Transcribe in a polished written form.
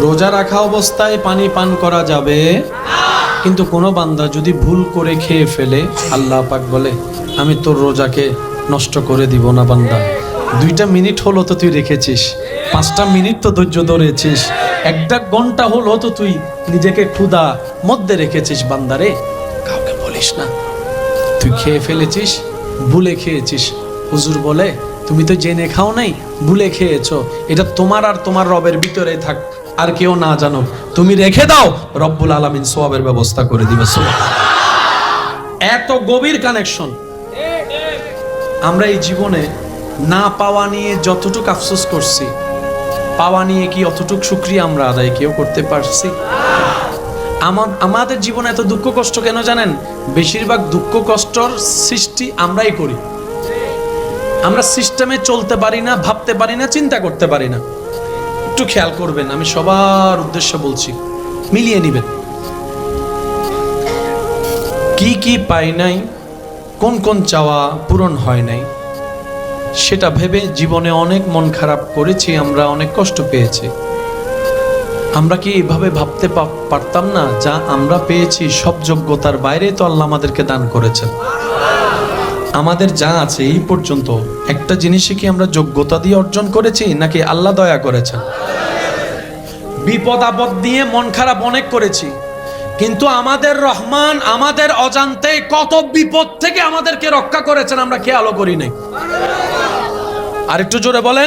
রোজা রাখা অবস্থায় পানি পান করা যাবে, কিন্তু কোনো বান্দা যদি ভুল করে খেয়ে ফেলে, আল্লাহ পাক বলে আমি তোর রোজাকে নষ্ট করে দিব না বান্দা। 2টা মিনিট হলো তো তুই রেখেছিস, 5টা মিনিট তো ধৈর্য ধরেছিস, 1 ঘন্টা হলো তো তুই নিজেকে ক্ষুধা মধ্যে রেখেছিস বান্দারে, কাউকে বলিস না তুই খেয়ে ফেলেছিস, ভুলে খেয়েছিস। হুজুর বলে তুমি তো জেনে খাও নাই, ভুলে খেয়েছো, এটা তোমার আর তোমার রবের ভিতরে থাক, আর কেউ না জানো, তুমি রেখে দাও, রব্বুল আলামিন সওয়াবের ব্যবস্থা করে দিবে। এত গভীর কানেকশন। আমরা এই জীবনে না পাওয়া নিয়ে যতটুকু আফসোস করছি, পাওয়া নিয়ে কি অতটুকু শুকরিয়া আমরা আদায় কেউ করতে পারছি? আমাদের জীবনে এত দুঃখ কষ্ট কেন জানেন? বেশিরভাগ দুঃখ কষ্টর সৃষ্টি আমরাই করি। আমরা সিস্টেমে চলতে পারি না, ভাবতে পারি না, চিন্তা করতে পারি না। একটু খেয়াল করবেন, আমি সবার উদ্দেশ্য বলছি, মিলিয়ে নিবেন। কি কি পাই নাই, কোন কোন চাওয়া পূরণ হয় নাই, সেটা ভেবে জীবনে অনেক মন খারাপ করেছি, আমরা অনেক কষ্ট পেয়েছি। আমরা কি এইভাবে ভাবতে পারতাম না যা আমরা পেয়েছি সব যোগ্যতার বাইরে তো আল্লাহ আমাদেরকে দান করেছেন। আমাদের যা আছে এই পর্যন্ত একটা জিনিসই কি আমরা যোগ্যতা দিয়ে অর্জন করেছি, নাকি আল্লাহ দয়া করেছেন? বিপদ আপদ দিয়ে মন খারাপ অনেক করেছি, কিন্তু আমাদের রহমান আমাদের অজান্তে কত বিপদ থেকে আমাদেরকে রক্ষা করেছেন আমরা খেয়ালও করি নাই। আর একটু জোরে বলেন।